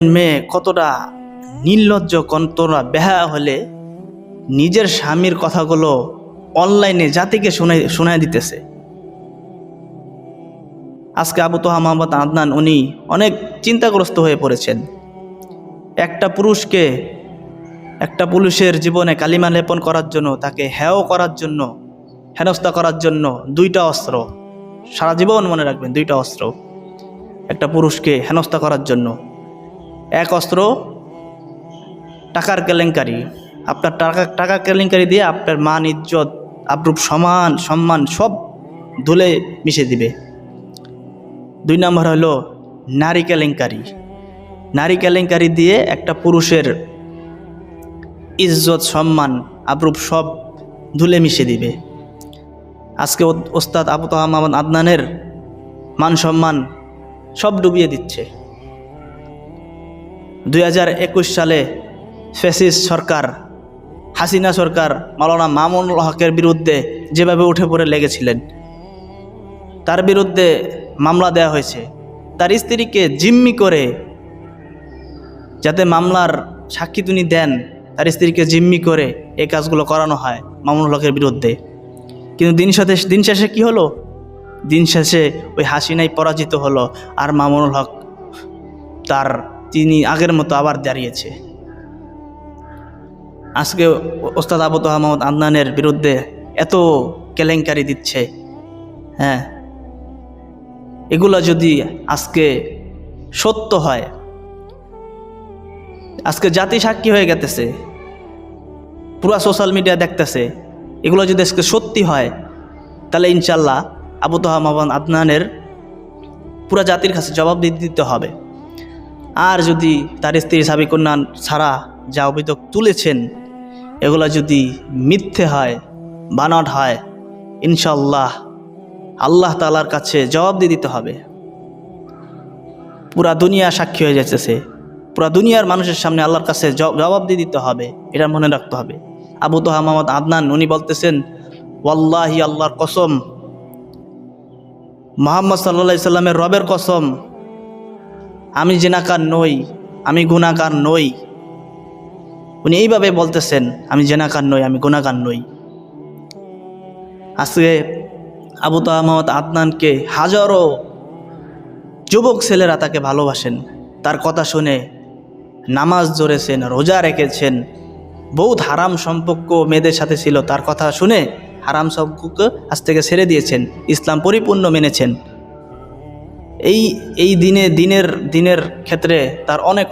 মেয়ে কতটা নির্লজ্জ, কতটা বেহায়া হলে নিজের স্বামীর কথাগুলো অনলাইনে জাতিকে শোনায় দিতেছে। আজকে আবু তোহা মোহাম্মদ আদনান উনি অনেক চিন্তাগ্রস্ত হয়ে পড়েছেন। একটা পুরুষের জীবনে কালিমা লেপন করার জন্য, তাকে হেয় করার জন্য, হেনস্থা করার জন্য দুইটা অস্ত্র, সারা জীবন মনে রাখবেন, দুইটা অস্ত্র একটা পুরুষকে হেনস্থা করার জন্য। এক অস্ত্র টাকার কেলেঙ্কারি, আপনার টাকা কেলেঙ্কারি দিয়ে আপনার মান, ইজ্জত, আব্রুপ, সম্মান সব ধুলে মিশে দিবে। 2 নম্বর হলো নারী কেলেঙ্কারি দিয়ে একটা পুরুষের ইজ্জত, সম্মান, আব্রুপ সব ধুলে মিশে দিবে। আজকে ওস্তাদ আবু তোহা মোহাম্মদ আদনানের মান সম্মান সব ডুবিয়ে দিচ্ছে। 2021 সালে ফ্যাসিস্ট সরকার, হাসিনা সরকার মাওলানা মামুনুল হকের বিরুদ্ধে যেভাবে উঠে পড়ে লেগেছিলেন, তার বিরুদ্ধে মামলা দেওয়া হয়েছে। তার স্ত্রীকে জিম্মি করে, যাতে মামলার সাক্ষী তিনি দেন, তার স্ত্রীকে জিম্মি করে এই কাজগুলো করানো হয় মামুনুল হকের বিরুদ্ধে। কিন্তু দিন শেষে কি হলো? দিন শেষে ওই হাসিনাই পরাজিত হলো, আর মামুনুল হক তিনি আগের মতো আবার দাঁড়িয়েছে। আজকে ওস্তাদ আবু তোহা মোহাম্মদ আদনানের বিরুদ্ধে এত কেলেঙ্কারি দিচ্ছে। হ্যাঁ, এগুলো যদি আজকে সত্য হয়, আজকে জাতি সাক্ষী হয়ে গেতেছে, পুরা সোশ্যাল মিডিয়া দেখতেছে, এগুলো যদি আজকে সত্যি হয়, তাহলে ইনশাল্লাহ আবু তোহা মোহাম্মদ আদনানের পুরা জাতির কাছে জবাব দিতে হবে। আর যদি তার স্ত্রী সাবিকুন্নান ছাড়া যা অভিযোগ তুলেছেন, এগুলো যদি মিথ্যে হয়, বানোয়াট হয়, ইনশাল্লাহ আল্লাহ তাআলার কাছে জবাব দিতে হবে। পুরা দুনিয়া সাক্ষী হয়ে যাচ্ছে, পুরা দুনিয়ার মানুষের সামনে আল্লাহর কাছে জবাব দিতে হবে। এটা মনে রাখতে হবে। আবু তোহা মোহাম্মদ আদনান উনি বলতেছেন, ওয়াল্লাহি, আল্লাহর কসম, মুহাম্মদ সাল্লাল্লাহু আলাইহি সাল্লামের রবের কসম, আমি জিনাকার নই, আমি গুনাহগার নই। উনি এইভাবে বলতেছেন, আমি জিনাকার নই, আমি গুনাহগার নই। আজকে আবু তোহা মোহাম্মদ আদনানকে হাজারো যুবক ছেলেরা তাকে ভালোবাসেন, তার কথা শুনে নামাজ ধরেছেন, রোজা রেখেছেন, বহুত হারাম সম্পর্ক মেয়েদের সাথে ছিল, তার কথা শুনে হারাম সম্পর্ক আজ থেকে ছেড়ে দিয়েছেন, ইসলাম পরিপূর্ণ মেনেছেন। এই দিনের ক্ষেত্রে তার অনেক